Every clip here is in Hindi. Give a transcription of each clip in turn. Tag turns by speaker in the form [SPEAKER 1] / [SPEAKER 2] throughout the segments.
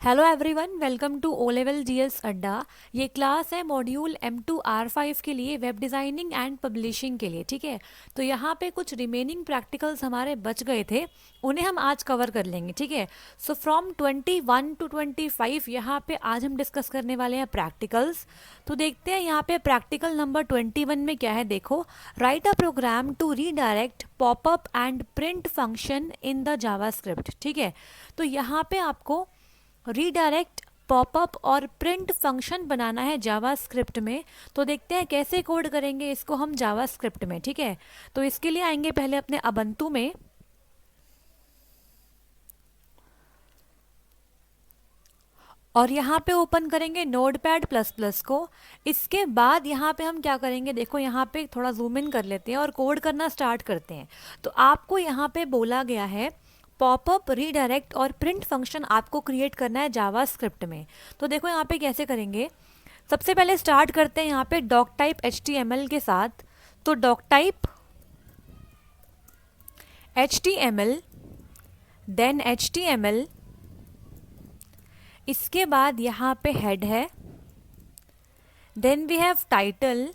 [SPEAKER 1] Hello everyone, welcome to O level GS Adda. ये क्लास है मॉड्यूल M2R5 के लिए, वेब डिज़ाइनिंग एंड पब्लिशिंग के लिए। ठीक है, तो यहाँ पे कुछ रिमेनिंग प्रैक्टिकल्स हमारे बच गए थे, उन्हें हम आज कवर कर लेंगे। ठीक है, सो फ्रॉम 21 टू 25 यहाँ पे आज हम डिस्कस करने वाले हैं प्रैक्टिकल्स। तो देखते हैं यहाँ पे प्रैक्टिकल नंबर 21 में क्या है। देखो, write a program to redirect popup and print function in the JavaScript. ठीक है, तो यहाँ पे आपको रीडायरेक्ट पॉपअप और प्रिंट फंक्शन बनाना है जावास्क्रिप्ट में। तो देखते हैं कैसे कोड करेंगे इसको हम जावास्क्रिप्ट में। ठीक है, तो इसके लिए आएंगे पहले अपने अबंतु में, और यहाँ पे ओपन करेंगे नोटपैड प्लस प्लस को। इसके बाद यहाँ पे हम क्या करेंगे, देखो यहाँ पे थोड़ा जूम इन कर लेते हैं और कोड करना स्टार्ट करते हैं। तो आपको यहाँ पे बोला गया है पॉपअप, रीडायरेक्ट और प्रिंट फंक्शन आपको क्रिएट करना है जावास्क्रिप्ट में। तो देखो यहाँ पे कैसे करेंगे। सबसे पहले स्टार्ट करते हैं यहाँ पे डॉक टाइप HTML के साथ। तो doc type HTML, then HTML, इसके बाद यहाँ पे हेड है, देन वी हैव टाइटल।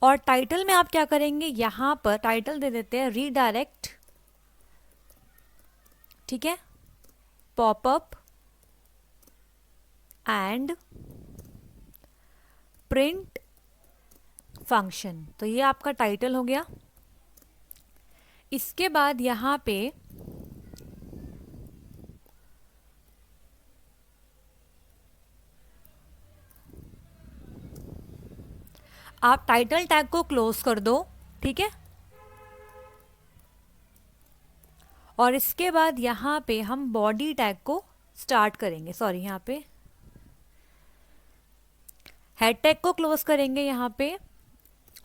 [SPEAKER 1] और टाइटल में आप क्या करेंगे, यहाँ पर टाइटल दे देते हैं रीडायरेक्ट, ठीक है, पॉपअप एंड प्रिंट फंक्शन। तो ये आपका टाइटल हो गया। इसके बाद यहाँ पे आप टाइटल टैग को क्लोज कर दो। ठीक है, और इसके बाद यहाँ पे हम बॉडी टैग को स्टार्ट करेंगे, सॉरी यहाँ पे हेड टैग को क्लोज करेंगे यहाँ पे,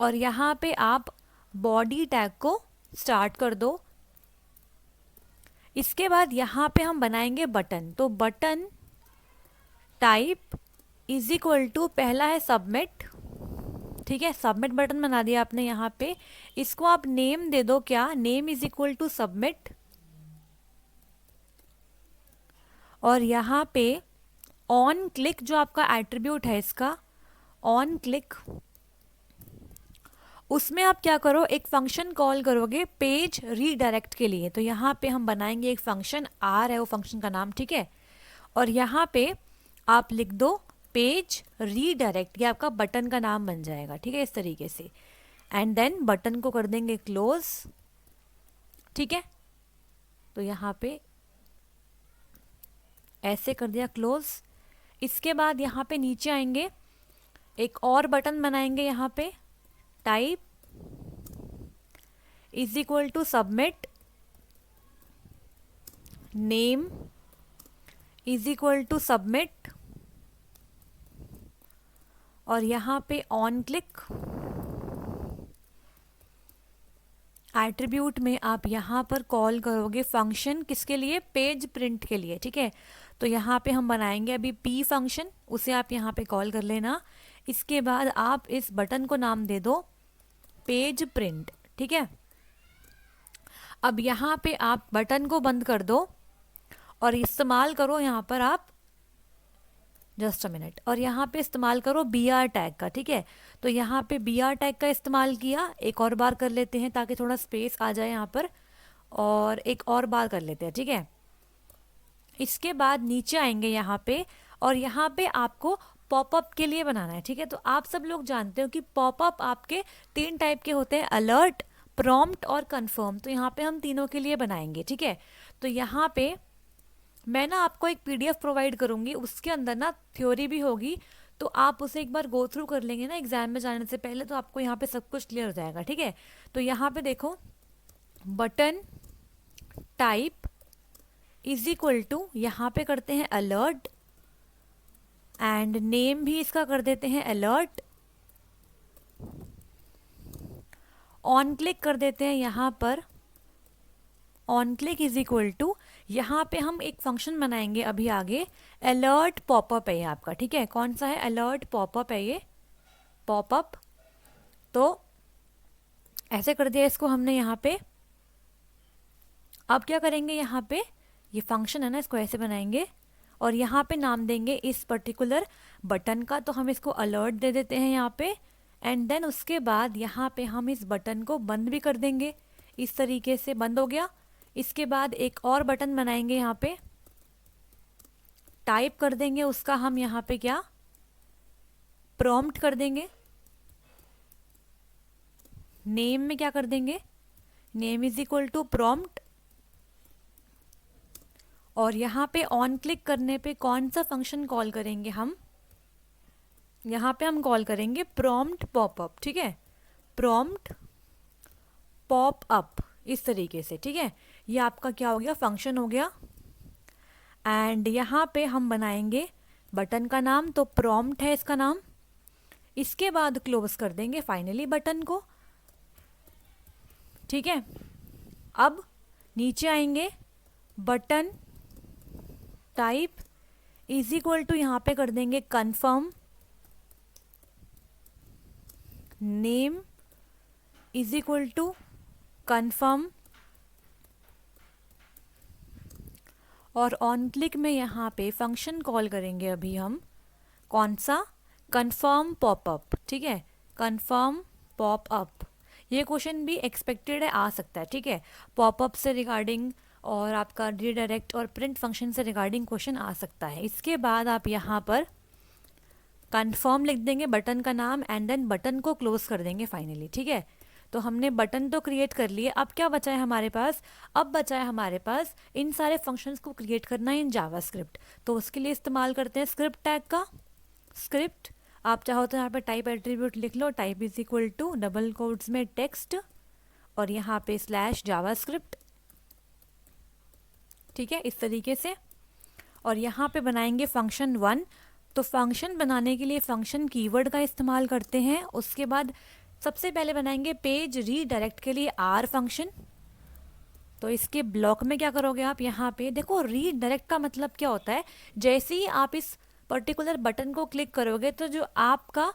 [SPEAKER 1] और यहाँ पे आप बॉडी टैग को स्टार्ट कर दो। इसके बाद यहाँ पे हम बनाएंगे बटन। तो button type is equal to, पहला है सबमिट। ठीक है, सबमिट बटन बना दिया आपने यहाँ पे। इसको आप नेम दे दो, क्या, name is equal to submit. और यहाँ पे ऑन क्लिक जो आपका एट्रीब्यूट है इसका, ऑन क्लिक, उसमें आप क्या करो, एक फंक्शन कॉल करोगे पेज रीडायरेक्ट के लिए। तो यहाँ पे हम बनाएंगे एक फंक्शन, आर है वो फंक्शन का नाम। ठीक है, और यहाँ पे आप लिख दो पेज रीडायरेक्ट, ये आपका बटन का नाम बन जाएगा। ठीक है, इस तरीके से, एंड देन बटन को कर देंगे क्लोज। ठीक है, तो यहाँ पे ऐसे कर दिया क्लोज। इसके बाद यहाँ पे नीचे आएंगे, एक और बटन बनाएंगे यहाँ पे, type is equal to submit, name is equal to submit, और यहाँ पे ऑन क्लिक एट्रीब्यूट में आप यहाँ पर कॉल करोगे फंक्शन, किसके लिए, पेज प्रिंट के लिए। ठीक है, तो यहाँ पे हम बनाएंगे अभी पी फंक्शन, उसे आप यहाँ पे कॉल कर लेना। इसके बाद आप इस बटन को नाम दे दो पेज प्रिंट। ठीक है, अब यहाँ पे आप बटन को बंद कर दो और इस्तेमाल करो यहाँ पर आप, जस्ट अ मिनट, और यहाँ पे इस्तेमाल करो BR टैग का। ठीक है, तो यहाँ पे BR टैग का इस्तेमाल किया, एक और बार कर लेते हैं ताकि थोड़ा स्पेस आ जाए यहाँ पर, और एक और बार कर लेते हैं। ठीक है, इसके बाद नीचे आएंगे यहाँ पे, और यहाँ पे आपको पॉपअप के लिए बनाना है। ठीक है, तो आप सब लोग जानते हो कि पॉपअप आपके 3 टाइप के होते हैं, अलर्ट, प्रॉम्प्ट और कंफर्म। तो यहाँ पे हम तीनों के लिए बनाएंगे। ठीक है, तो यहाँ पे मैं ना आपको एक PDF प्रोवाइड करूँगी, उसके अंदर ना थ्योरी भी होगी, तो आप उसे एक बार गो थ्रू कर लेंगे ना एग्जाम में जाने से पहले, तो आपको यहाँ पे सब कुछ क्लियर हो जाएगा। ठीक है, तो यहाँ पे देखो, button type is equal to, यहाँ पे करते हैं अलर्ट, एंड नेम भी इसका कर देते हैं अलर्ट, ऑन क्लिक कर देते हैं यहाँ पर, on click is equal to, यहाँ पे हम एक फंक्शन बनाएंगे अभी आगे, अलर्ट पॉपअप है ये आपका। ठीक है, कौन सा है, अलर्ट पॉपअप है ये, पॉपअप। तो ऐसे कर दिया इसको हमने यहाँ पे। अब क्या करेंगे, यहाँ पे ये फंक्शन है ना, इसको ऐसे बनाएंगे और यहाँ पे नाम देंगे इस पर्टिकुलर बटन का, तो हम इसको अलर्ट दे देते हैं यहाँ पे। एंड देन उसके बाद यहाँ पे हम इस बटन को बंद भी कर देंगे, इस तरीके से बंद हो गया। इसके बाद एक और बटन बनाएंगे, यहाँ पे टाइप कर देंगे उसका हम यहाँ पे क्या, प्रॉम्प्ट कर देंगे। नेम में क्या कर देंगे, name is equal to prompt. और यहाँ पे ऑन क्लिक करने पे कौन सा फंक्शन कॉल करेंगे हम, यहाँ पे हम कॉल करेंगे प्रॉम्प्ट पॉपअप, ठीक है, प्रॉम्प्ट पॉप अप, इस तरीके से, ठीक है। ये आपका क्या हो गया, फंक्शन हो गया। एंड यहाँ पे हम बनाएंगे बटन का नाम, तो प्रॉम्प्ट है इसका नाम। इसके बाद क्लोज कर देंगे फाइनली बटन को, ठीक है। अब नीचे आएंगे, button type is equal to यहाँ पे कर देंगे confirm, name is equal to confirm, और ऑन क्लिक में यहाँ पे फंक्शन कॉल करेंगे अभी हम, कौन सा, कन्फर्म पॉपअप, ठीक है, कन्फर्म पॉपअप। ये क्वेश्चन भी एक्सपेक्टेड है, आ सकता है, ठीक है, पॉपअप से रिगार्डिंग और आपका रीडायरेक्ट और प्रिंट फंक्शन से रिगार्डिंग क्वेश्चन आ सकता है। इसके बाद आप यहाँ पर कन्फर्म लिख देंगे बटन का नाम एंड देन बटन को क्लोज कर देंगे फाइनली, ठीक है। तो हमने बटन तो क्रिएट कर लिए, अब क्या बचा है हमारे पास, अब बचा है हमारे पास इन सारे फंक्शंस को क्रिएट करना इन जावास्क्रिप्ट। तो उसके लिए इस्तेमाल करते हैं स्क्रिप्ट टैग का। स्क्रिप्ट आप चाहो तो यहाँ पे टाइप एट्रीब्यूट लिख लो, type is equal to double quotes में टेक्स्ट और यहाँ पे स्लैश जावास्क्रिप्ट, ठीक है, इस तरीके से। और यहाँ पे बनाएंगे फंक्शन 1। तो फंक्शन बनाने के लिए फंक्शन कीवर्ड का इस्तेमाल करते हैं। उसके बाद सबसे पहले बनाएंगे पेज रीडायरेक्ट के लिए आर फंक्शन। तो इसके ब्लॉक में क्या करोगे आप, यहाँ पे देखो रीडायरेक्ट का मतलब क्या होता है, जैसे ही आप इस पर्टिकुलर बटन को क्लिक करोगे तो जो आपका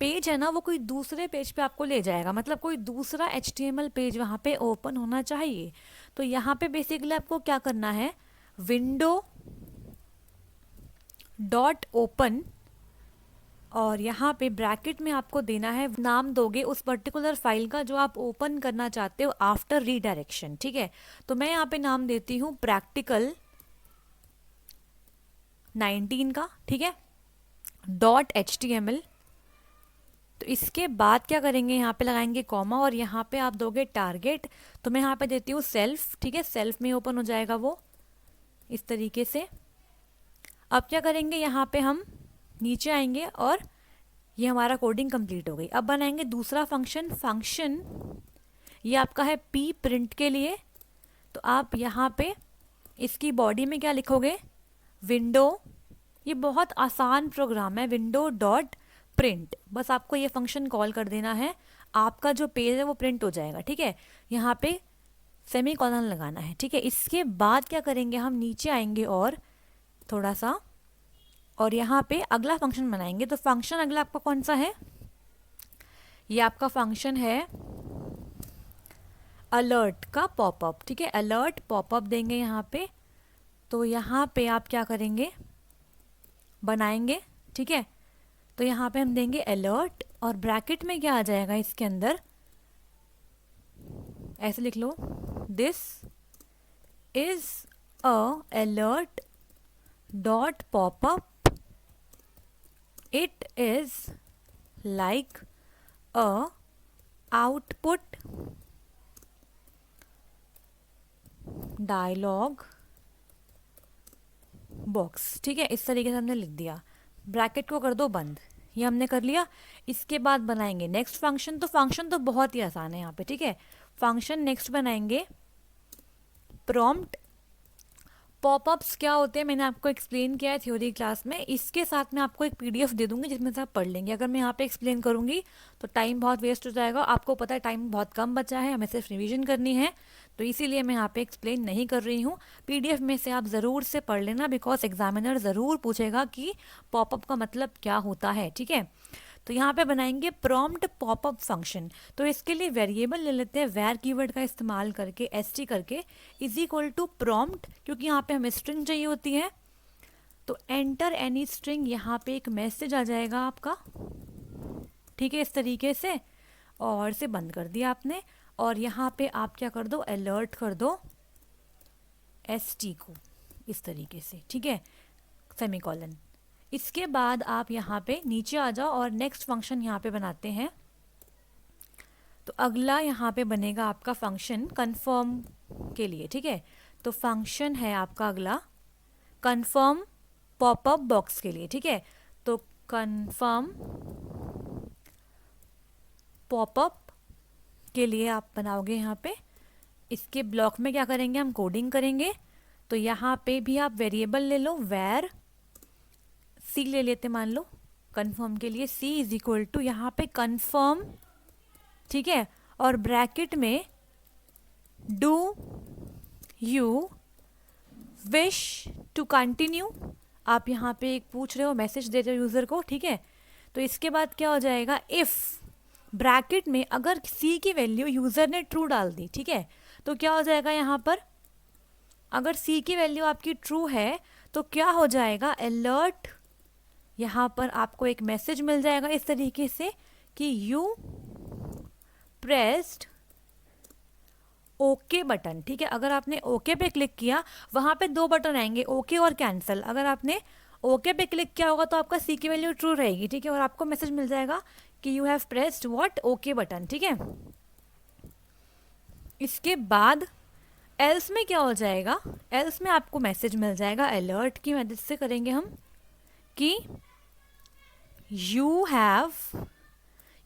[SPEAKER 1] पेज है ना वो कोई दूसरे पेज पे आपको ले जाएगा, मतलब कोई दूसरा HTML पेज वहाँ पे ओपन होना चाहिए। तो यहाँ पे बेसिकली आपको क्या करना है, विंडो डॉट ओपन और यहाँ पे ब्रैकेट में आपको देना है, नाम दोगे उस पर्टिकुलर फाइल का जो आप ओपन करना चाहते हो आफ्टर रीडायरेक्शन, ठीक है। तो मैं यहाँ पे नाम देती हूँ प्रैक्टिकल 19 का, ठीक है, .html। तो इसके बाद क्या करेंगे, यहाँ पे लगाएंगे कॉमा और यहाँ पे आप दोगे टारगेट। तो मैं यहाँ पे देती हूँ सेल्फ, ठीक है, सेल्फ में ओपन हो जाएगा वो इस तरीके से। अब क्या करेंगे, यहाँ पे हम नीचे आएंगे और ये हमारा कोडिंग कंप्लीट हो गई। अब बनाएंगे दूसरा फंक्शन, फंक्शन ये आपका है पी प्रिंट के लिए। तो आप यहाँ पे इसकी बॉडी में क्या लिखोगे, विंडो, ये बहुत आसान प्रोग्राम है, विंडो डॉट प्रिंट, बस आपको ये फंक्शन कॉल कर देना है, आपका जो पेज है वो प्रिंट हो जाएगा, ठीक है। यहाँ पे सेमीकोलन लगाना है, ठीक है। इसके बाद क्या करेंगे, हम नीचे आएंगे और थोड़ा सा और यहाँ पे अगला फंक्शन बनाएंगे। तो फंक्शन अगला आपका कौन सा है, ये आपका फंक्शन है अलर्ट का पॉपअप, ठीक है, अलर्ट पॉपअप देंगे यहाँ पे। तो यहाँ पे आप क्या करेंगे, बनाएंगे, ठीक है। तो यहाँ पे हम देंगे अलर्ट और ब्रैकेट में क्या आ जाएगा इसके अंदर, ऐसे लिख लो, this is a alert dot popup, it is like a output dialog box, ठीक है, इस तरीके से हमने लिख दिया। ब्रैकेट को कर दो बंद, ये हमने कर लिया। इसके बाद बनाएंगे नेक्स्ट फंक्शन। तो फंक्शन तो बहुत ही आसान है यहाँ पे, ठीक है। फंक्शन नेक्स्ट बनाएंगे प्रॉम्प्ट। पॉपअप्स क्या होते हैं मैंने आपको एक्सप्लेन किया है थ्योरी क्लास में, इसके साथ मैं आपको एक PDF दे दूंगी जिसमें से आप पढ़ लेंगे। अगर मैं यहाँ पे एक्सप्लेन करूंगी तो टाइम बहुत वेस्ट हो जाएगा, आपको पता है टाइम बहुत कम बचा है, हमें सिर्फ रिवीजन करनी है, तो इसीलिए मैं यहाँ पे एक्सप्लेन नहीं कर रही हूँ। PDF में से आप ज़रूर से पढ़ लेना, बिकॉज एग्जामिनर ज़रूर पूछेगा कि पॉपअप का मतलब क्या होता है, ठीक है। तो यहाँ पे बनाएंगे प्रॉम्प्ट पॉपअप फंक्शन। तो इसके लिए वेरिएबल ले लेते हैं, वेर कीवर्ड का इस्तेमाल करके st करके इज इक्वल टू प्रॉम्प्ट, क्योंकि यहाँ पे हमें स्ट्रिंग चाहिए होती है। तो एंटर एनी स्ट्रिंग, यहाँ पे एक मैसेज आ जाएगा आपका, ठीक है, इस तरीके से, और इसे बंद कर दिया आपने। और यहाँ पे आप क्या कर दो, अलर्ट कर दो st को इस तरीके से, ठीक है, सेमीकोलन। इसके बाद आप यहाँ पे नीचे आ जाओ और नेक्स्ट फंक्शन यहाँ पे बनाते हैं। तो अगला यहाँ पे बनेगा आपका फंक्शन कन्फर्म के लिए, ठीक है। तो फंक्शन है आपका अगला कन्फर्म पॉपअप बॉक्स के लिए, ठीक है। तो कन्फर्म पॉपअप के लिए आप बनाओगे यहाँ पे, इसके ब्लॉक में क्या करेंगे, हम कोडिंग करेंगे। तो यहाँ पे भी आप वेरिएबल ले लो, वेर सी ले लेते मान लो कन्फर्म के लिए, सी इज इक्वल टू यहाँ पे कन्फर्म, ठीक है, और ब्रैकेट में do you wish to continue, आप यहाँ पे एक पूछ रहे हो, मैसेज दे रहे हो यूज़र को, ठीक है। तो इसके बाद क्या हो जाएगा, इफ़ ब्रैकेट में अगर सी की वैल्यू यूज़र ने ट्रू डाल दी, ठीक है, तो क्या हो जाएगा यहाँ पर, अगर सी की वैल्यू आपकी ट्रू है तो क्या हो जाएगा, अलर्ट, यहाँ पर आपको एक मैसेज मिल जाएगा इस तरीके से कि यू प्रेस्ड ओके बटन, ठीक है। अगर आपने ओके पे क्लिक किया, वहाँ पे दो बटन आएंगे, ओके और कैंसिल। अगर आपने ओके पे क्लिक किया होगा तो आपका सी की वैल्यू ट्रू रहेगी, ठीक है, और आपको मैसेज मिल जाएगा कि you have pressed what, okay button, ठीक है। इसके बाद एल्स में क्या हो जाएगा, एल्स में आपको मैसेज मिल जाएगा, अलर्ट की मदद से करेंगे हम कि यू हैव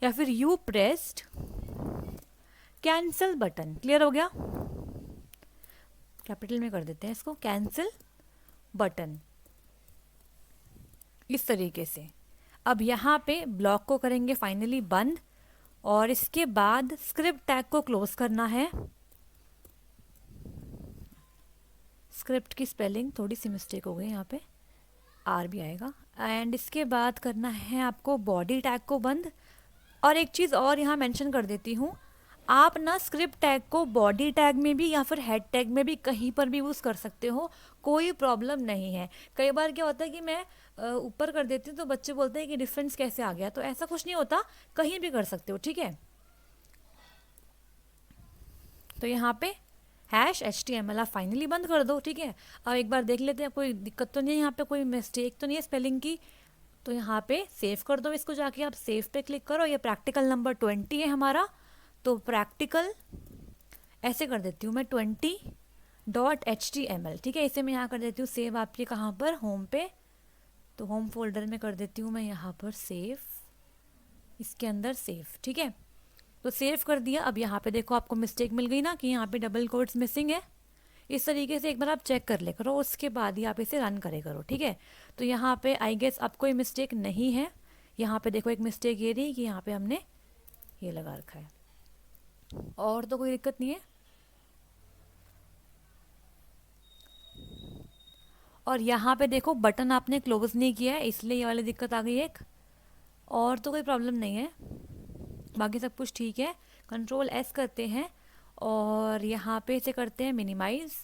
[SPEAKER 1] या फिर you pressed cancel button. Clear हो गया, कैपिटल में कर देते हैं इसको, कैंसिल बटन, इस तरीके से। अब यहाँ पे ब्लॉक को करेंगे फाइनली बंद, और इसके बाद स्क्रिप्ट टैग को क्लोज करना है। स्क्रिप्ट की स्पेलिंग थोड़ी सी मिस्टेक हो गई, यहाँ पे आर भी आएगा। एंड इसके बाद करना है आपको बॉडी टैग को बंद। और एक चीज़ और यहाँ मेंशन कर देती हूँ, आप ना स्क्रिप्ट टैग को बॉडी टैग में भी या फिर हेड टैग में भी कहीं पर भी यूज़ कर सकते हो, कोई प्रॉब्लम नहीं है। कई बार क्या होता है कि मैं ऊपर कर देती हूँ तो बच्चे बोलते हैं कि डिफरेंस कैसे आ गया, तो ऐसा कुछ नहीं होता, कहीं भी कर सकते हो, ठीक है। तो यहाँ पे #HTML आप फाइनली बंद कर दो, ठीक है। अब एक बार देख लेते हैं कोई दिक्कत तो नहीं है, यहाँ पे कोई मिस्टेक तो नहीं है स्पेलिंग की। तो यहाँ पे सेव कर दो इसको, जाके आप सेव पे क्लिक करो। ये प्रैक्टिकल नंबर 20 है हमारा, तो प्रैक्टिकल ऐसे कर देती हूँ मैं 20.html, ठीक है। इसे मैं यहाँ कर देती हूँ सेव, आपके कहाँ पर, होम पे। तो होम फोल्डर में कर देती हूँ मैं यहाँ पर सेव, इसके अंदर सेव, ठीक है। तो सेव कर दिया। अब यहाँ पे देखो आपको मिस्टेक मिल गई ना कि यहाँ पे डबल कोट्स मिसिंग है, इस तरीके से एक बार आप चेक कर ले करो, उसके बाद ही आप इसे रन करे करो, ठीक है। तो यहाँ पे आई गेस अब कोई मिस्टेक नहीं है। यहाँ पे देखो एक मिस्टेक ये रही कि यहाँ पे हमने ये लगा रखा है, और तो कोई दिक्कत नहीं है। और यहाँ पे देखो बटन आपने क्लोज नहीं किया है, इसलिए ये वाली दिक्कत आ गई एक, और तो कोई प्रॉब्लम नहीं है, बाकी सब कुछ ठीक है। Ctrl+S करते हैं और यहाँ पे इसे करते हैं मिनिमाइज।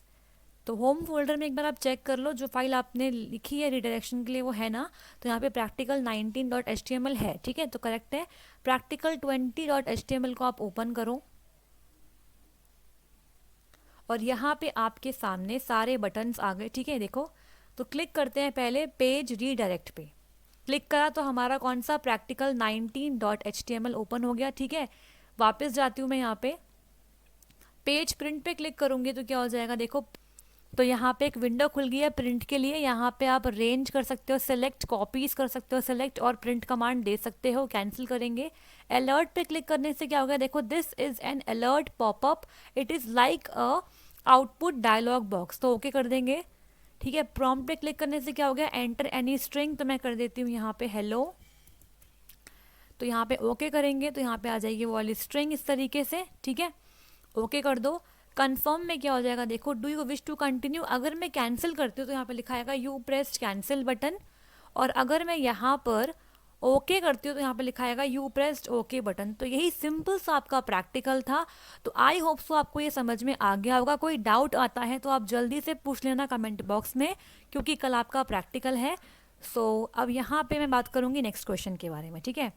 [SPEAKER 1] तो होम फोल्डर में एक बार आप चेक कर लो, जो फाइल आपने लिखी है रिडायरेक्शन के लिए वो है ना, तो यहाँ पे practical19.html है, ठीक है, तो करेक्ट है। practical20.html को आप ओपन करो, और यहाँ पे आपके सामने सारे बटन्स आ गए, ठीक है, देखो। तो क्लिक करते हैं पहले पेज रीडायरेक्ट पे, क्लिक करा तो हमारा कौन सा practical19.html ओपन हो गया, ठीक है। वापस जाती हूँ मैं यहाँ पे, पेज प्रिंट पे क्लिक करूँगी तो क्या हो जाएगा देखो, तो यहाँ पे एक विंडो खुल गई है प्रिंट के लिए। यहाँ पे आप रेंज कर सकते हो सेलेक्ट, कॉपीज कर सकते हो सेलेक्ट, और प्रिंट कमांड दे सकते हो। कैंसिल करेंगे, अलर्ट पे क्लिक करने से क्या होगा देखो, this is an alert popup, it is like a output dialog box, तो ओके कर देंगे, ठीक है। प्रॉम्प्ट पे क्लिक करने से क्या हो गया, एंटर एनी स्ट्रिंग, तो मैं कर देती हूँ यहाँ पे हेलो। तो यहाँ पे ओके करेंगे तो यहाँ पे आ जाएगी वो वाली स्ट्रिंग इस तरीके से, ठीक है। ओके कर दो। कंफर्म में क्या हो जाएगा देखो, do you wish to continue, अगर मैं कैंसिल करती हूँ तो यहाँ पे लिखा आएगा यू प्रेस्ड कैंसिल बटन, और अगर मैं यहाँ पर ओके करती हो तो यहाँ पे लिखा आएगा यू प्रेस्ड ओके बटन। तो यही सिंपल सा आपका प्रैक्टिकल था। तो आई होप सो आपको ये समझ में आ गया होगा। कोई डाउट आता है तो आप जल्दी से पूछ लेना कमेंट बॉक्स में, क्योंकि कल आपका प्रैक्टिकल है। अब यहाँ पे मैं बात करूँगी नेक्स्ट क्वेश्चन के बारे में, ठीक है।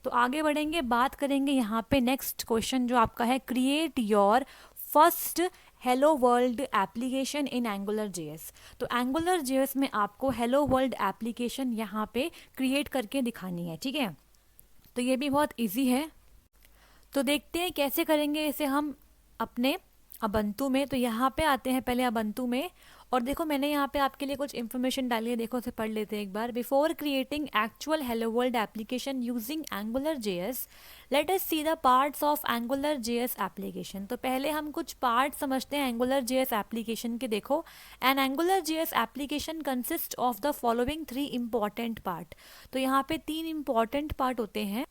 [SPEAKER 1] तो आगे बढ़ेंगे, बात करेंगे यहाँ पे नेक्स्ट क्वेश्चन जो आपका है, create your first hello world application in angular JS. तो एंगुलर जेएस में आपको हेलो वर्ल्ड एप्लीकेशन यहाँ पे क्रिएट करके दिखानी है, ठीक है। तो ये भी बहुत इजी है। तो देखते हैं कैसे करेंगे इसे हम अपने अबंतु में। तो यहाँ पे आते हैं पहले अबंतु में, और देखो मैंने यहाँ पे आपके लिए कुछ इन्फॉर्मेशन डाली है, देखो उसे पढ़ लेते हैं एक बार। Before creating actual hello world application using Angular JS, let us see the parts of Angular JS application. तो पहले हम कुछ पार्ट समझते हैं एंगुलर जेएस एप्लीकेशन के। देखो, N angular JS application consist of the following 3 important part. तो यहाँ पे 3 इंपॉर्टेंट पार्ट होते हैं।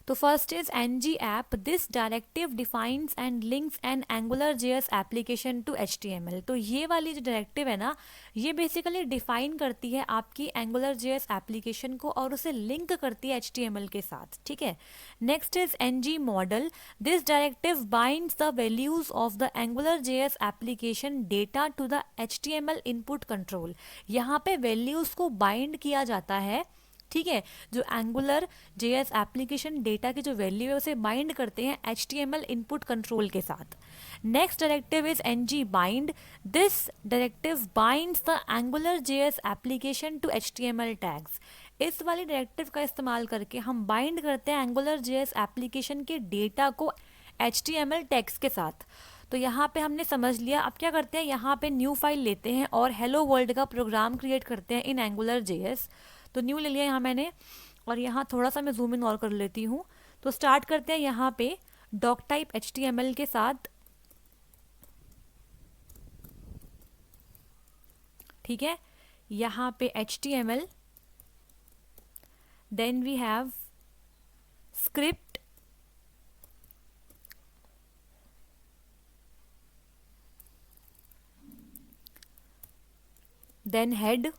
[SPEAKER 1] तो first is ng app. This directive defines and links an AngularJS application to HTML. तो ये वाली जो डायरेक्टिव है ना, ये बेसिकली डिफाइन करती है आपकी AngularJS एप्लीकेशन को और उसे लिंक करती है HTML के साथ, ठीक है। Next is ng model. This directive binds the values of the AngularJS application data to the HTML input control. यहाँ पे वैल्यूज को बाइंड किया जाता है, ठीक है। जो एंगुलर जेएस एप्लीकेशन डेटा की जो वैल्यू है उसे बाइंड करते हैं HTML इनपुट कंट्रोल के साथ। Next directive is ng bind. This directive binds the Angular JS application to HTML tags. इस वाली डायरेक्टिव का इस्तेमाल करके हम बाइंड करते हैं एंगुलर जेएस एप्लीकेशन के डेटा को HTML टैग्स के साथ। तो यहाँ पे हमने समझ लिया। अब क्या करते हैं, यहाँ पे न्यू फाइल लेते हैं और हेलो वर्ल्ड का प्रोग्राम क्रिएट करते हैं इन एंगुलर जेएस। तो न्यू ले लिया यहाँ मैंने, और यहाँ थोड़ा सा मैं जूम इन और कर लेती हूँ। तो स्टार्ट करते हैं यहाँ पे डॉक टाइप HTML के साथ, ठीक है। यहाँ पे HTML, then we have script, then head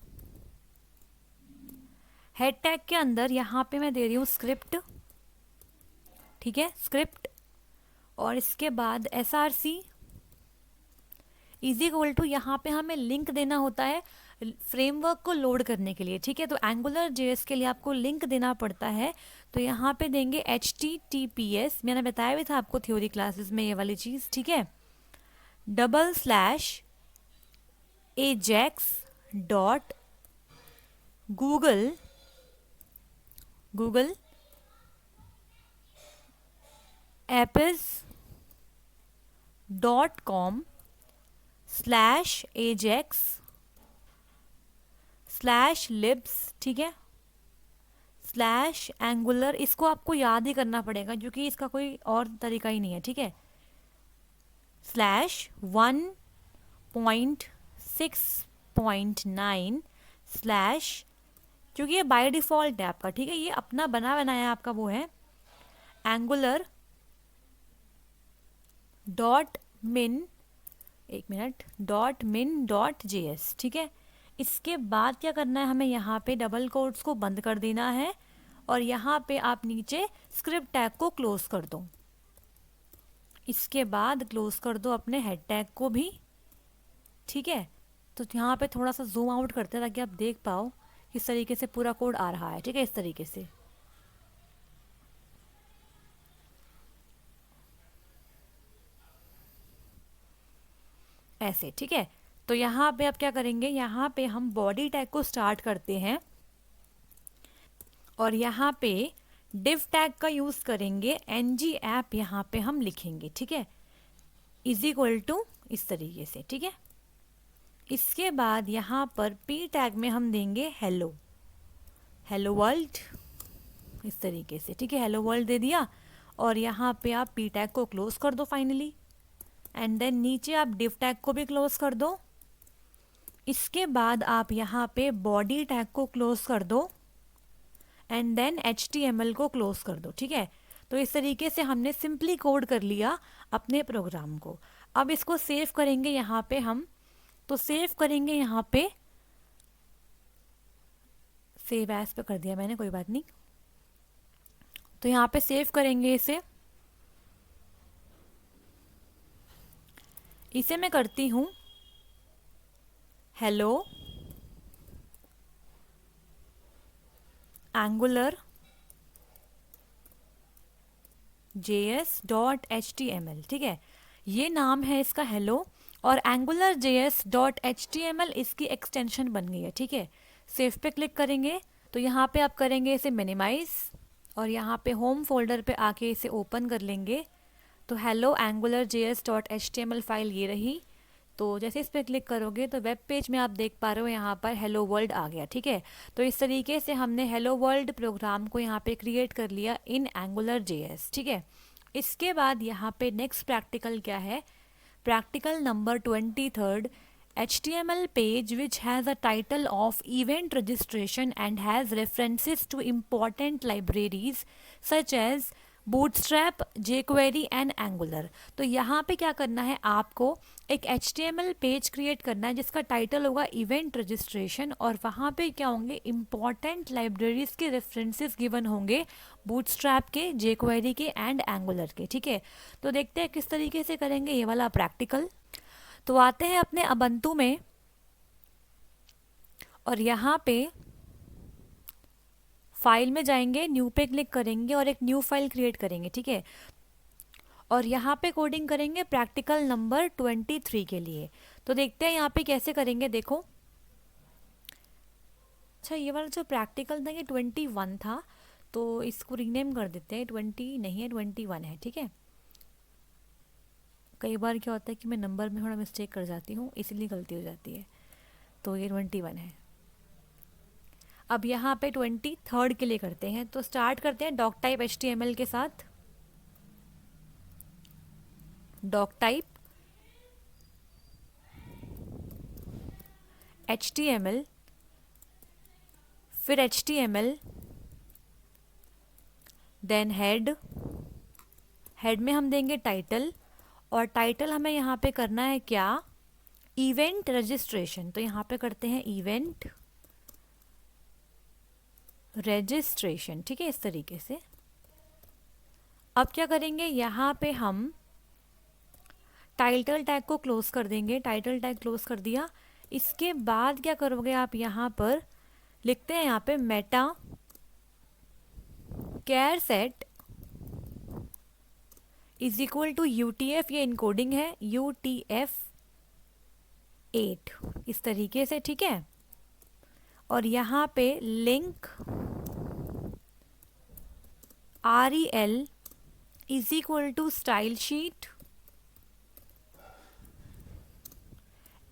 [SPEAKER 1] tag के अंदर यहाँ पे मैं दे रही हूँ स्क्रिप्ट, ठीक है, स्क्रिप्ट। और इसके बाद src इज इक्वल टू, यहाँ पे हमें लिंक देना होता है फ्रेमवर्क को लोड करने के लिए, ठीक है। तो एंगुलर जेएस के लिए आपको लिंक देना पड़ता है। तो यहाँ पे देंगे HTTPS, मैंने बताया भी था आपको थ्योरी क्लासेस में ये वाली चीज़, ठीक है। /ajax डॉट गूगल apps.com/ajax/libs, ठीक है, /angular। इसको आपको याद ही करना पड़ेगा क्योंकि इसका कोई और तरीका ही नहीं है, ठीक है। /1.6.9/ क्योंकि ये बाय डिफ़ॉल्ट है आपका, ठीक है, ये अपना बना बनाया आपका वो है एंगुलर .min, एक मिनट, .min.js, ठीक है। इसके बाद क्या करना है हमें, यहाँ पे डबल कोट्स को बंद कर देना है और यहाँ पे आप नीचे स्क्रिप्ट टैग को क्लोज कर दो। इसके बाद क्लोज कर दो अपने हेड टैग को भी, ठीक है। तो यहाँ पे थोड़ा सा जूम आउट करते हैं ताकि आप देख पाओ किस तरीके से पूरा कोड आ रहा है, ठीक है, इस तरीके से। ऐसे, ठीक है। तो यहाँ पे आप क्या करेंगे, यहाँ पे हम बॉडी टैग को स्टार्ट करते हैं और यहाँ पे डिव टैग का यूज़ करेंगे, ng app यहाँ पे हम लिखेंगे, ठीक है, इज इक्वल टू इस तरीके से, ठीक है। इसके बाद यहाँ पर p टैग में हम देंगे हेलो वर्ल्ड, इस तरीके से, ठीक है, हेलो वर्ल्ड दे दिया। और यहाँ पे आप p टैग को क्लोज कर दो फाइनली, एंड देन नीचे आप डिव टैग को भी क्लोज कर दो। इसके बाद आप यहाँ पे बॉडी टैग को क्लोज कर दो एंड देन HTML को क्लोज कर दो, ठीक है। तो इस तरीके से हमने सिंपली कोड कर लिया अपने प्रोग्राम को। अब इसको सेव करेंगे यहाँ पे हम, तो सेव करेंगे यहाँ पे, सेव एज पे कर दिया मैंने, कोई बात नहीं। तो यहाँ पे सेव करेंगे इसे मैं करती हूँ हेलो एंगुलर js.html, ठीक है, ये नाम है इसका हेलो, और एंगुलर js.html इसकी एक्सटेंशन बन गई है, ठीक है। सेव पे क्लिक करेंगे तो यहाँ पे आप करेंगे इसे मिनिमाइज, और यहाँ पे होम फोल्डर पे आके इसे ओपन कर लेंगे। तो हेलो एंगुलर js.html फाइल ये रही। तो जैसे इस पर क्लिक करोगे तो वेब पेज में आप देख पा रहे हो यहाँ पर हेलो वर्ल्ड आ गया, ठीक है। तो इस तरीके से हमने हेलो वर्ल्ड प्रोग्राम को यहाँ पे क्रिएट कर लिया इन एंगुलर जेएस, ठीक है। इसके बाद यहाँ पे नेक्स्ट प्रैक्टिकल क्या है, practical number 23rd, HTML page which has a title of event registration and has references to important libraries such as bootstrap, jQuery and angular. तो यहाँ पे क्या करना है, आपको एक HTML पेज क्रिएट करना है जिसका टाइटल होगा इवेंट रजिस्ट्रेशन, और वहाँ पे क्या होंगे, इम्पॉर्टेंट लाइब्रेरीज के रेफरेंसेस गिवन होंगे, बूटस्ट्रैप के, jQuery के एंड एंगुलर के, ठीक है। तो देखते हैं किस तरीके से करेंगे ये वाला प्रैक्टिकल। तो आते हैं अपने अबंतु में, और यहाँ पे फाइल में जाएंगे, न्यू पे क्लिक करेंगे और एक न्यू फाइल क्रिएट करेंगे, ठीक है। और यहाँ पे कोडिंग करेंगे प्रैक्टिकल नंबर 23 के लिए। तो देखते हैं यहाँ पे कैसे करेंगे, देखो। अच्छा, ये वाला जो प्रैक्टिकल था ये 21 था, तो इसको रीनेम कर देते हैं, 20 नहीं है 21 है, ठीक है। कई बार क्या होता है कि मैं नंबर में थोड़ा मिस्टेक कर जाती हूँ, इसलिए गलती हो जाती है। तो ये 21 है। अब यहाँ पे 23rd के लिए करते हैं। तो स्टार्ट करते हैं डॉक टाइप HTML के साथ, डॉक टाइप HTML, फिर HTML, देन हेड, हेड में हम देंगे टाइटल, और टाइटल हमें यहाँ पे करना है क्या, इवेंट रजिस्ट्रेशन। तो यहाँ पे करते हैं इवेंट रजिस्ट्रेशन, ठीक है, इस तरीके से। अब क्या करेंगे, यहाँ पे हम टाइटल टैग को क्लोज कर देंगे, टाइटल टैग क्लोज कर दिया। इसके बाद क्या करोगे आप, यहाँ पर लिखते हैं यहाँ पे meta char set is equal to UTF, ये इनकोडिंग है, UTF-8 इस तरीके से, ठीक है। और यहाँ पे link REL is equal to style sheet,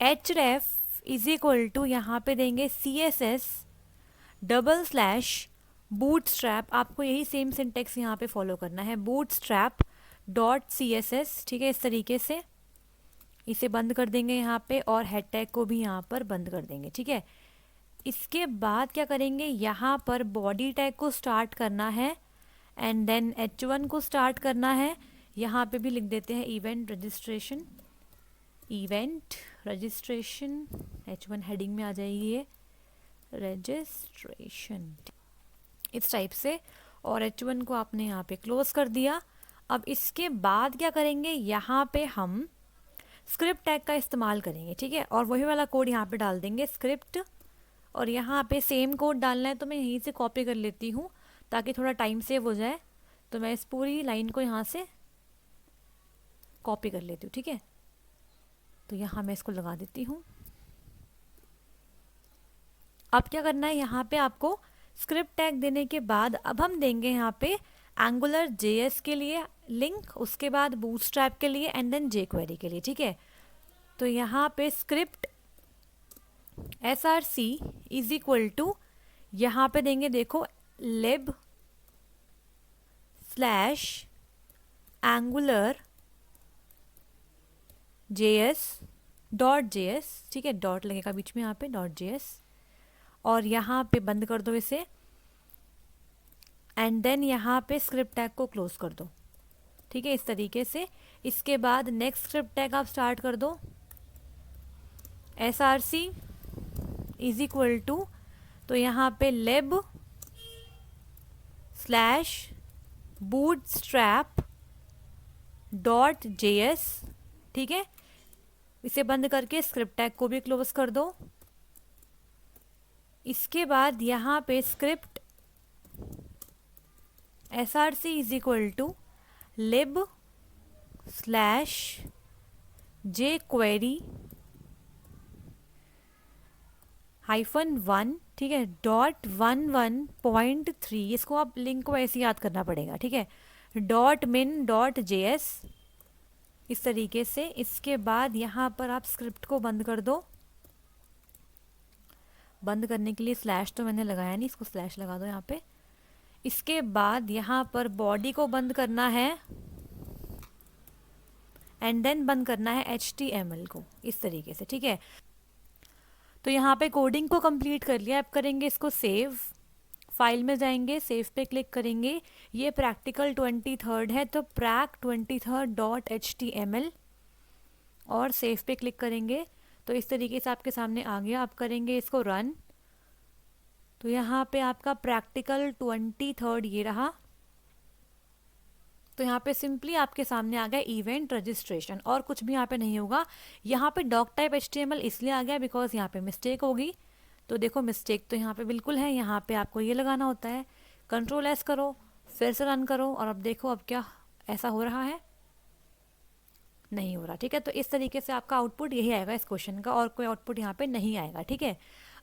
[SPEAKER 1] href is equal to यहाँ पे देंगे CSS / बूटस्ट्रैप, आपको यही सेम सिंटेक्स यहाँ पे फॉलो करना है, bootstrap.css, ठीक है, इस तरीके से। इसे बंद कर देंगे यहाँ पे, और हेड टैग को भी यहाँ पर बंद कर देंगे, ठीक है। इसके बाद क्या करेंगे, यहाँ पर बॉडी टैग को स्टार्ट करना है, एंड देन H1 को स्टार्ट करना है। यहाँ पे भी लिख देते हैं event registration, event registration, H1 heading में आ जाएगी ये रजिस्ट्रेशन, इस टाइप से। और H1 को आपने यहाँ पे क्लोज कर दिया। अब इसके बाद क्या करेंगे, यहाँ पे हम स्क्रिप्ट टैग का इस्तेमाल करेंगे, ठीक है, और वही वाला कोड यहाँ पे डाल देंगे, स्क्रिप्ट, और यहाँ पे सेम कोड डालना है, तो मैं यहीं से कॉपी कर लेती हूँ ताकि थोड़ा टाइम सेव हो जाए। तो मैं इस पूरी लाइन को यहाँ से कॉपी कर लेती हूँ, ठीक है। तो यहाँ मैं इसको लगा देती हूँ। अब क्या करना है, यहाँ पे आपको स्क्रिप्ट टैग देने के बाद अब हम देंगे यहाँ पे एंगुलर JS के लिए लिंक, उसके बाद बूटस्ट्रैप के लिए, एंड देन jQuery के लिए, ठीक है। तो यहाँ पे script src is equal to, यहाँ पे देंगे देखो lib / एंगुलर JS.js, ठीक है, डॉट लगेगा बीच में यहाँ पे .js, और यहाँ पे बंद कर दो इसे, एंड देन यहाँ पे स्क्रिप्ट टैग को क्लोज कर दो, ठीक है, इस तरीके से। इसके बाद नेक्स्ट स्क्रिप्ट टैग आप स्टार्ट कर दो, src इज इक्वल टू, तो यहाँ पे lib / bootstrap डॉट JS, ठीक है। इसे बंद करके स्क्रिप्ट टैग को भी क्लोज कर दो। इसके बाद यहाँ पे script src is equal to lib slash jQuery -1, ठीक है, .11.3, इसको आप लिंक को ऐसे याद करना पड़ेगा, ठीक है, .min.js, इस तरीके से। इसके बाद यहाँ पर आप स्क्रिप्ट को बंद कर दो। बंद करने के लिए स्लैश तो मैंने लगाया नहीं, इसको स्लैश लगा दो यहाँ पे। इसके बाद यहाँ पर बॉडी को बंद करना है एंड देन बंद करना है HTML को, इस तरीके से, ठीक है। तो यहाँ पे कोडिंग को कंप्लीट कर लिया। अब करेंगे इसको सेव। फाइल में जाएंगे, सेव पे क्लिक करेंगे। ये प्रैक्टिकल 23rd है तो prac23rd.html और सेव पे क्लिक करेंगे तो इस तरीके से आपके सामने आ गया। आप करेंगे इसको रन तो यहाँ पे आपका प्रैक्टिकल 23rd ये रहा। तो यहाँ पे सिंपली आपके सामने आ गया इवेंट रजिस्ट्रेशन, और कुछ भी यहाँ पे नहीं होगा। यहाँ पे डॉक टाइप HTML इसलिए आ गया बिकॉज यहाँ पे मिस्टेक होगी। तो देखो मिस्टेक तो यहाँ पे बिल्कुल है, यहाँ पे आपको ये लगाना होता है। Ctrl+S करो, फिर से रन करो और अब देखो अब क्या ऐसा हो रहा है, नहीं हो रहा, ठीक है। तो इस तरीके से आपका आउटपुट यही आएगा इस क्वेश्चन का, और कोई आउटपुट यहाँ पे नहीं आएगा, ठीक है।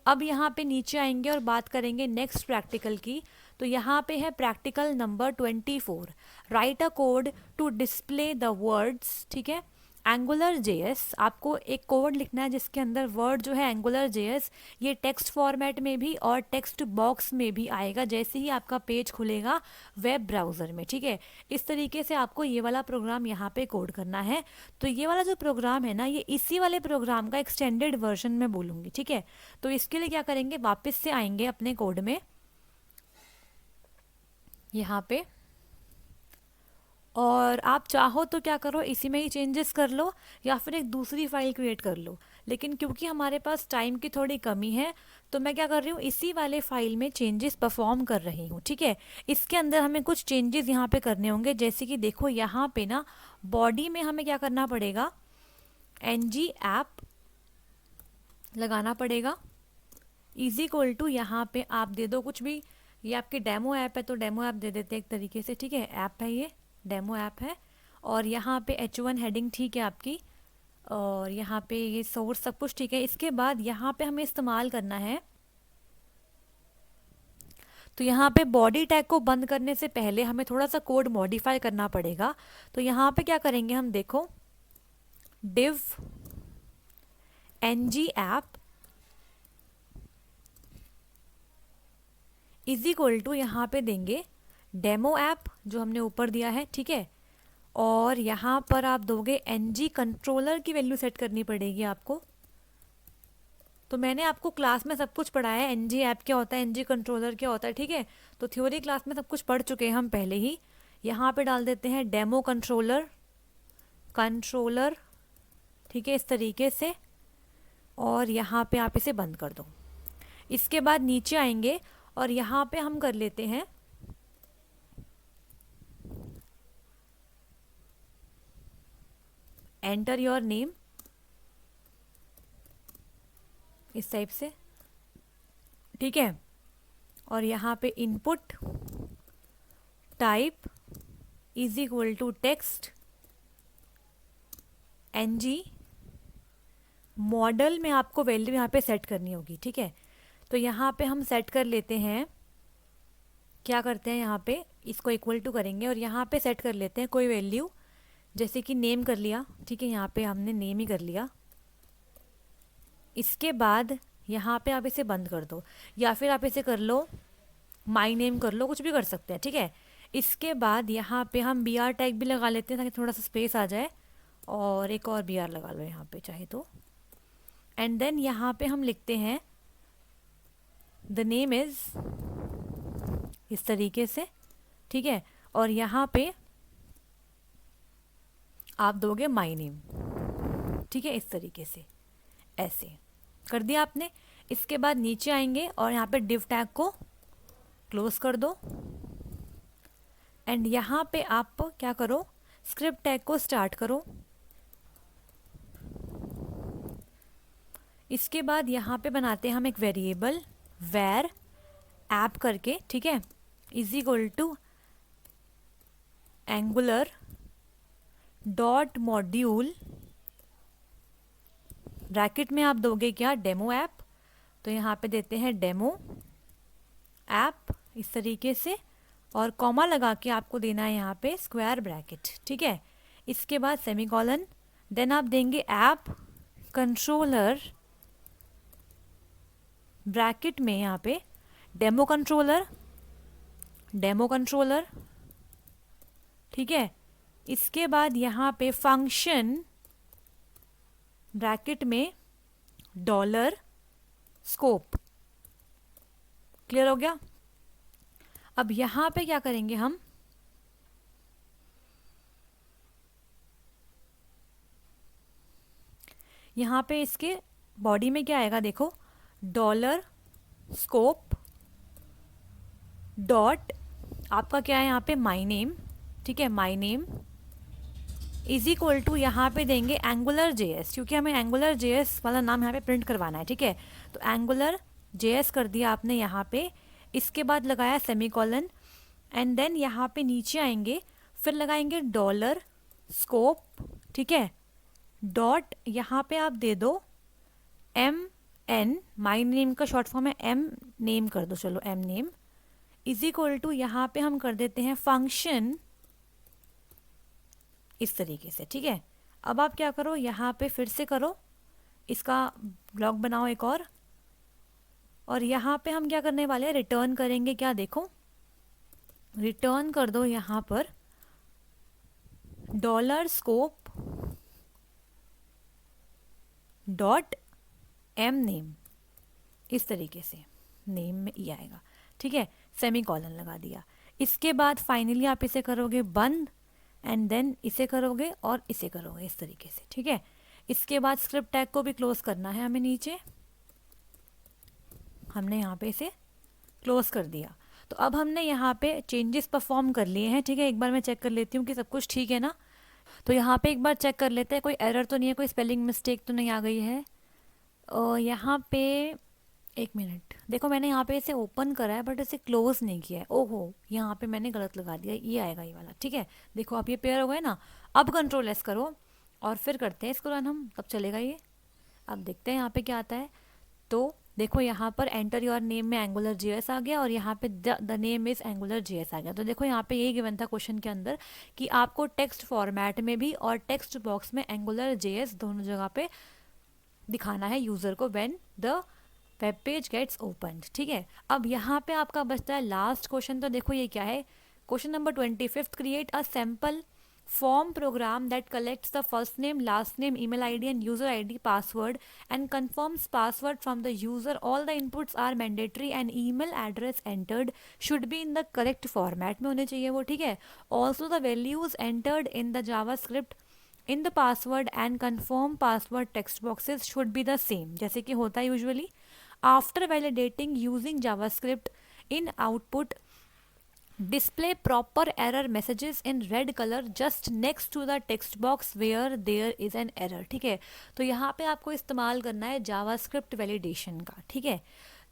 [SPEAKER 1] अब यहाँ पे नीचे आएंगे और बात करेंगे नेक्स्ट प्रैक्टिकल की। तो यहाँ पे है practical number 24, write a code to display the words, ठीक है, एंगुलर JS। आपको एक कोड लिखना है जिसके अंदर वर्ड जो है एंगुलर JS ये टेक्स्ट फॉर्मेट में भी और टेक्स्ट बॉक्स में भी आएगा जैसे ही आपका पेज खुलेगा वेब ब्राउज़र में, ठीक है। इस तरीके से आपको ये वाला प्रोग्राम यहाँ पे कोड करना है। तो ये वाला जो प्रोग्राम है ना, ये इसी वाले प्रोग्राम का एक्सटेंडेड वर्जन में बोलूँगी, ठीक है। तो इसके लिए क्या करेंगे, वापस से आएंगे अपने कोड में यहाँ पे, और आप चाहो तो क्या करो इसी में ही चेंजेस कर लो या फिर एक दूसरी फाइल क्रिएट कर लो। लेकिन क्योंकि हमारे पास टाइम की थोड़ी कमी है तो मैं क्या कर रही हूँ, इसी वाले फाइल में चेंजेस परफॉर्म कर रही हूँ, ठीक है। इसके अंदर हमें कुछ चेंजेस यहाँ पे करने होंगे, जैसे कि देखो यहाँ पे ना बॉडी में हमें क्या करना पड़ेगा, ng ऐप लगाना पड़ेगा, इज इक्वल टू यहाँ पे आप दे दो कुछ भी। ये आपकी डेमो ऐप है तो डेमो ऐप दे देते हैं एक तरीके से, ठीक है। ऐप है, ये डेमो ऐप है। और यहाँ पे H1 हेडिंग ठीक है आपकी, और यहाँ पे ये सोर्स सब कुछ ठीक है। इसके बाद यहाँ पे हमें इस्तेमाल करना है, तो यहाँ पे बॉडी टैग को बंद करने से पहले हमें थोड़ा सा कोड मॉडिफाई करना पड़ेगा। तो यहाँ पे क्या करेंगे हम, देखो div ng app is equal to यहाँ पे देंगे डेमो ऐप जो हमने ऊपर दिया है, ठीक है। और यहाँ पर आप दोगे ng कंट्रोलर की वैल्यू सेट करनी पड़ेगी आपको। तो मैंने आपको क्लास में सब कुछ पढ़ाया है, ng ऐप क्या होता है, ng कंट्रोलर क्या होता है, ठीक है। तो थ्योरी क्लास में सब कुछ पढ़ चुके हैं हम पहले ही। यहाँ पे डाल देते हैं डेमो कंट्रोलर, ठीक है, इस तरीके से। और यहाँ पे आप इसे बंद कर दो। इसके बाद नीचे आएंगे और यहाँ पे हम कर लेते हैं एंटर योर नेम, इस टाइप से, ठीक है। और यहाँ पे input type is equal to text, ng model में आपको वैल्यू यहाँ पे सेट करनी होगी, ठीक है। तो यहाँ पे हम सेट कर लेते हैं, क्या करते हैं यहाँ पे इसको इक्वल टू करेंगे और यहाँ पे सेट कर लेते हैं कोई वैल्यू, जैसे कि नेम कर लिया, ठीक है। यहाँ पे हमने नेम ही कर लिया। इसके बाद यहाँ पे आप इसे बंद कर दो या फिर आप इसे कर लो माई नेम कर लो, कुछ भी कर सकते हैं, ठीक है। इसके बाद यहाँ पे हम br टैग भी लगा लेते हैं ताकि थोड़ा सा स्पेस आ जाए, और एक और br लगा लो यहाँ पे चाहे तो। एंड देन यहाँ पे हम लिखते हैं द नेम इज, इस तरीके से, ठीक है। और यहाँ पे आप दोगे माई नेम, ठीक है, इस तरीके से, ऐसे कर दिया आपने। इसके बाद नीचे आएंगे और यहाँ पे डिव टैग को क्लोज कर दो। एंड यहाँ पे आप क्या करो, स्क्रिप्ट टैग को स्टार्ट करो। इसके बाद यहाँ पे बनाते हैं हम एक वेरिएबल वेर ऐप करके, ठीक है, is equal to Angular dot module, bracket में आप दोगे क्या, डेमो ऐप, तो यहाँ पे देते हैं डेमो ऐप इस तरीके से, और कॉमा लगा के आपको देना है यहाँ पे स्क्वायर ब्रैकेट, ठीक है। इसके बाद सेमीकोलन, देन आप देंगे ऐप कंट्रोलर ब्रैकेट में यहाँ पे डेमो कंट्रोलर, ठीक है। इसके बाद यहाँ पे फंक्शन ब्रैकेट में डॉलर स्कोप, क्लियर हो गया। अब यहाँ पे क्या करेंगे हम, यहाँ पे इसके बॉडी में क्या आएगा, देखो डॉलर स्कोप डॉट आपका क्या है यहाँ पे माई नेम, ठीक है, my name is equal to यहाँ पे देंगे एंगुलर जेएस, क्योंकि हमें एंगुलर जेएस वाला नाम यहाँ पे प्रिंट करवाना है, ठीक है। तो एंगुलर जेएस कर दिया आपने यहाँ पे, इसके बाद लगाया सेमीकोलन, एंड देन यहाँ पे नीचे आएंगे, फिर लगाएंगे डॉलर स्कोप, ठीक है, डॉट यहाँ पे आप दे दो एम एन, माई नेम का शॉर्ट फॉर्म है, एम नेम कर दो, चलो M name is equal to यहाँ पे हम कर देते हैं फंक्शन इस तरीके से, ठीक है। अब आप क्या करो, यहाँ पे फिर से करो, इसका ब्लॉक बनाओ एक और यहाँ पे हम क्या करने वाले हैं, रिटर्न करेंगे क्या, देखो रिटर्न कर दो यहाँ पर dollar scope dot M name, इस तरीके से नेम में ई आएगा, ठीक है, सेमीकोलन लगा दिया। इसके बाद फाइनली आप इसे करोगे बंद, एंड देन इसे करोगे और इसे करोगे इस तरीके से, ठीक है। इसके बाद स्क्रिप्ट टैग को भी क्लोज करना है हमें, नीचे हमने यहाँ पे इसे क्लोज कर दिया। तो अब हमने यहाँ पे चेंजेस परफॉर्म कर लिए हैं, ठीक है। एक बार मैं चेक कर लेती हूँ कि सब कुछ ठीक है ना, तो यहाँ पे एक बार चेक कर लेते हैं कोई एरर तो नहीं है, कोई स्पेलिंग मिस्टेक तो नहीं आ गई है। और यहाँ पे एक मिनट, देखो मैंने यहाँ पे इसे ओपन करा है बट इसे क्लोज नहीं किया है, ओहो यहाँ पे मैंने गलत लगा दिया, ये आएगा ये वाला, ठीक है। देखो आप ये पेयर हो गए ना, अब कंट्रोल एस करो और फिर करते हैं इसको रन हम, तब चलेगा ये। अब देखते हैं यहाँ पे क्या आता है, तो देखो यहाँ पर एंटर योर नेम में एंगुलर जेएस आ गया और यहाँ पे the name is Angular JS आ गया। तो देखो यहाँ पे यही गिवन था क्वेश्चन के अंदर कि आपको टेक्स्ट फॉर्मेट में भी और टेक्स्ट बॉक्स में एंगुलर जेएस दोनों जगह पे दिखाना है यूजर को when the web page gets opened, ठीक है। अब यहाँ पे आपका बचता है लास्ट क्वेश्चन, तो देखो ये क्या है, question number 25, create a sample form program that collects the first name, last name, email id and user id, password and confirms password from the user. All the inputs are mandatory and email address entered should be in the correct format में होने चाहिए वो, ठीक है। Also the values entered in the JavaScript in the password and confirm password text boxes should be the same, जैसे कि होता है usually. After validating using JavaScript in output, display proper error messages in red color just next to the text box where there is an error, ठीक है। तो यहाँ पे आपको इस्तेमाल करना है जावास्क्रिप्ट वैलिडेशन का, ठीक है।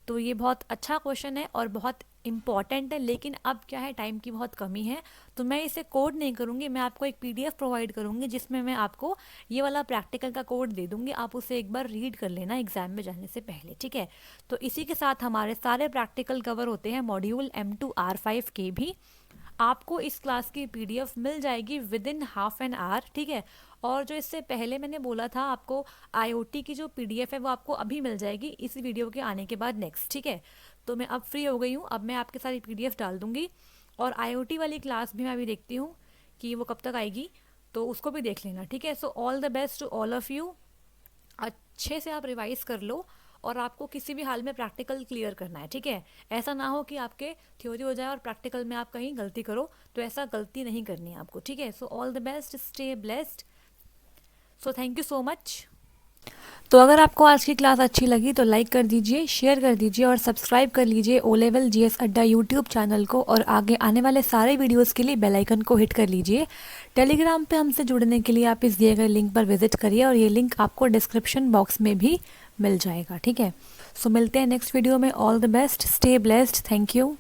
[SPEAKER 1] तो ये बहुत अच्छा क्वेश्चन है और बहुत इंपॉर्टेंट है, लेकिन अब क्या है टाइम की बहुत कमी है, तो मैं इसे कोड नहीं करूँगी, मैं आपको एक पीडीएफ प्रोवाइड करूँगी जिसमें मैं आपको ये वाला प्रैक्टिकल का कोड दे दूँगी, आप उसे एक बार रीड कर लेना एग्जाम में जाने से पहले, ठीक है। तो इसी के साथ हमारे सारे प्रैक्टिकल कवर होते हैं, मॉड्यूल M2R5 के भी आपको इस क्लास की पीडीएफ मिल जाएगी with in half an hour, ठीक है। और जो इससे पहले मैंने बोला था आपको आईओटी की जो पीडीएफ है वो आपको अभी मिल जाएगी इस वीडियो के आने के बाद नेक्स्ट, ठीक है। तो मैं अब फ्री हो गई हूँ, अब मैं आपके सारी पीडीएफ डाल दूंगी और आईओटी वाली क्लास भी मैं अभी देखती हूँ कि वो कब तक आएगी, तो उसको भी देख लेना, ठीक है। So all the best to all of you, अच्छे से आप रिवाइज कर लो और आपको किसी भी हाल में प्रैक्टिकल क्लियर करना है, ठीक है। ऐसा ना हो कि आपके थ्योरी हो जाए और प्रैक्टिकल में आप कहीं गलती करो, तो ऐसा गलती नहीं करनी है आपको, ठीक है। So all the best, stay blessed, so thank you so much. तो अगर आपको आज की क्लास अच्छी लगी तो लाइक कर दीजिए, शेयर कर दीजिए और सब्सक्राइब कर लीजिए ओ लेवल जीएस अड्डा यूट्यूब चैनल को, और आगे आने वाले सारे वीडियोस के लिए बेल आइकन को हिट कर लीजिए। टेलीग्राम पे हमसे जुड़ने के लिए आप इस दिए गए लिंक पर विजिट करिए और ये लिंक आपको डिस्क्रिप्शन बॉक्स में भी मिल जाएगा। ठीक है, सो मिलते हैं नेक्स्ट वीडियो में। All the best, stay blessed, thank you.